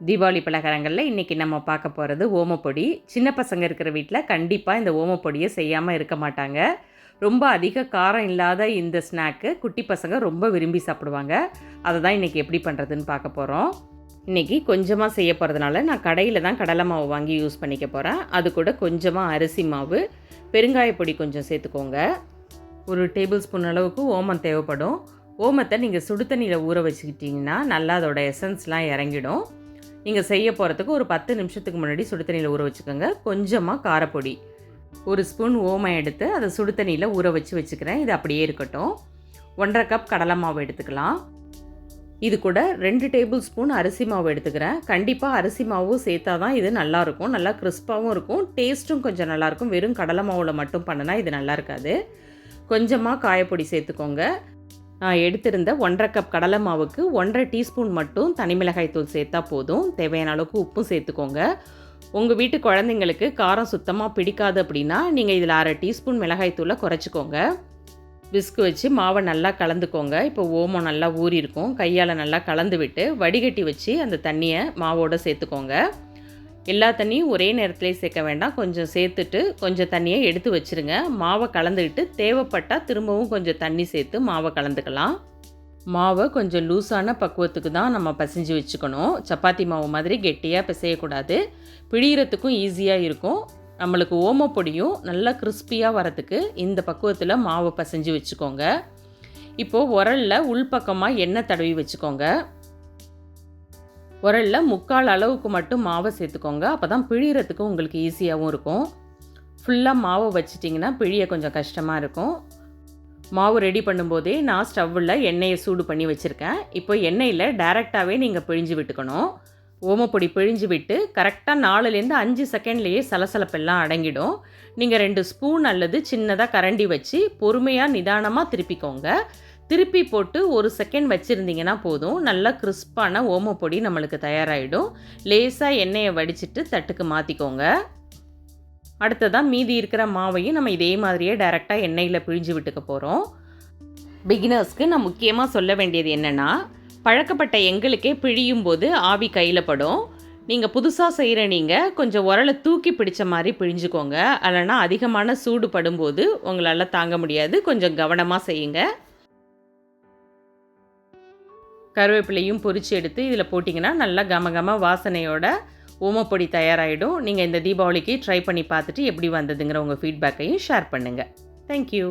தீபாவளி பலகாரங்களில் இன்றைக்கி நம்ம பார்க்க போகிறது ஓமப்பொடி. சின்ன பசங்க இருக்கிற வீட்டில் கண்டிப்பாக இந்த ஓமப்பொடியை செய்யாமல் இருக்க மாட்டாங்க. ரொம்ப அதிக காரம் இல்லாத இந்த ஸ்நாக்கு குட்டி பசங்க ரொம்ப விரும்பி சாப்பிடுவாங்க. அதை தான் இன்றைக்கி எப்படி பண்ணுறதுன்னு பார்க்க போகிறோம். இன்றைக்கி கொஞ்சமாக செய்ய போகிறதுனால நான் கடையில் தான் கடலை மாவு வாங்கி யூஸ் பண்ணிக்க போகிறேன். அது கூட கொஞ்சமாக அரிசி மாவு, பெருங்காயப்பொடி கொஞ்சம் சேர்த்துக்கோங்க. ஒரு டேபிள் ஸ்பூன் அளவுக்கு ஓமம் தேவைப்படும். ஓமத்தை நீங்கள் சுடு தண்ணியில் ஊற வச்சுக்கிட்டிங்கன்னா நல்லா அதோட எசன்ஸ்லாம் இறங்கிடும். நீங்கள் செய்ய போகிறதுக்கு ஒரு 10 நிமிஷத்துக்கு முன்னாடி சுடு தண்ணியில் ஊற வச்சுக்கோங்க. கொஞ்சமாக காரப்பொடி, ஒரு ஸ்பூன் ஓமம் எடுத்து அதை சுடு தண்ணியில் ஊற வச்சுக்கிறேன். இது அப்படியே இருக்கட்டும். 1.5 கப் கடலை மாவு எடுத்துக்கலாம். இது கூட 2 டேபிள் ஸ்பூன் அரிசி மாவு எடுத்துக்கிறேன். கண்டிப்பாக அரிசி மாவும் சேர்த்தா தான் இது நல்லாயிருக்கும். நல்லா கிறிஸ்பாகவும் இருக்கும், டேஸ்ட்டும் கொஞ்சம் நல்லாயிருக்கும். வெறும் கடலை மாவில் மட்டும் பண்ணினா இது நல்லா இருக்காது. கொஞ்சமாக காயப்பொடி சேர்த்துக்கோங்க. நான் எடுத்திருந்த 1.5 கப் கடலை மாவுக்கு 1.5 டீஸ்பூன் மட்டும் தனி மிளகாய் தூள் சேர்த்தா போதும். தேவையான அளவுக்கு உப்பும் சேர்த்துக்கோங்க. உங்கள் வீட்டு குழந்தைங்களுக்கு காரம் சுத்தமாக பிடிக்காது அப்படின்னா நீங்கள் இதில் 1/2 டீஸ்பூன் மிளகாய் தூளை குறைச்சிக்கோங்க. விஸ்கு வச்சு மாவை நல்லா கலந்துக்கோங்க. இப்போ ஓமம் நல்லா ஊறி இருக்கும். கையால் நல்லா கலந்து விட்டு வடிகட்டி வச்சு அந்த தண்ணியை மாவோடு சேர்த்துக்கோங்க. எல்லா தண்ணியும் ஒரே நேரத்துலேயே சேர்க்க வேண்டாம். கொஞ்சம் சேர்த்துட்டு கொஞ்சம் தண்ணியை எடுத்து வச்சுருங்க. மாவை கலந்துக்கிட்டு தேவைப்பட்டால் திரும்பவும் கொஞ்சம் தண்ணி சேர்த்து மாவை கலந்துக்கலாம். மாவை கொஞ்சம் லூஸான பக்குவத்துக்கு தான் நம்ம பிசைஞ்சு வச்சுக்கணும். சப்பாத்தி மாவு மாதிரி கெட்டியாக பிசையக்கூடாது. பிழியறதுக்கும் ஈஸியாக இருக்கும். நம்மளுக்கு ஓமப்பொடியும் நல்லா கிறிஸ்பியாக வரத்துக்கு இந்த பக்குவத்தில் மாவை பிசைஞ்சு வச்சுக்கோங்க. இப்போது உரலில் உள்பக்கமாக எண்ணெய் தடவி வச்சுக்கோங்க. உரலில் 3/4 அளவுக்கு மட்டும் மாவை சேர்த்துக்கோங்க. அப்போ தான் பிழியறதுக்கு உங்களுக்கு ஈஸியாகவும் இருக்கும். ஃபுல்லாக மாவை வச்சிட்டிங்கன்னா பிழிய கொஞ்சம் கஷ்டமாக இருக்கும். மாவு ரெடி பண்ணும்போதே நான் ஸ்டவ்வில் எண்ணெயை சூடு பண்ணி வச்சுருக்கேன். இப்போ எண்ணெயில் டைரெக்டாகவே நீங்கள் பிழிஞ்சு விட்டுக்கணும். ஓமப்பொடி பிழிஞ்சு விட்டு கரெக்டாக 4லேருந்து 5 செகண்ட்லேயே சலசலப்பெல்லாம் அடங்கிடும். நீங்கள் 2 ஸ்பூன் அல்லது சின்னதாக கரண்டி வச்சு பொறுமையாக நிதானமாக திருப்பிக்கோங்க. திருப்பி போட்டு 1 செகண்ட் வச்சுருந்தீங்கன்னா போதும். நல்லா கிறிஸ்பான ஓமப்பொடி நம்மளுக்கு தயாராகிடும். லேசாக எண்ணெயை வடிச்சிட்டு தட்டுக்கு மாற்றிக்கோங்க. அடுத்ததாக மீதி இருக்கிற மாவையும் நம்ம இதே மாதிரியே டைரெக்டாக எண்ணெயில் பிழிஞ்சு விட்டுக்க போகிறோம். பிகினர்ஸ்க்கு நான் முக்கியமாக சொல்ல வேண்டியது என்னென்னா, பழக்கப்பட்ட எங்களுக்கே பிழியும் போது ஆவி கையில் படும். நீங்கள் புதுசாக செய்கிற நீங்கள் கொஞ்சம் உரலை தூக்கி பிடிச்ச மாதிரி பிழிஞ்சுக்கோங்க. இல்லைனா அதிகமான சூடு படும்போது உங்களால் தாங்க முடியாது. கொஞ்சம் கவனமாக செய்யுங்க. கருவேப்பிலையும் பொரித்து எடுத்து இதில் போட்டிங்கன்னா நல்லா கம வாசனையோட ஓமப்பொடி தயாராகிடும். நீங்கள் இந்த தீபாவளிக்கு ட்ரை பண்ணி பார்த்துட்டு எப்படி வந்ததுங்கிற உங்கள் ஃபீட்பேக்கையும் ஷேர் பண்ணுங்கள். தேங்க்யூ.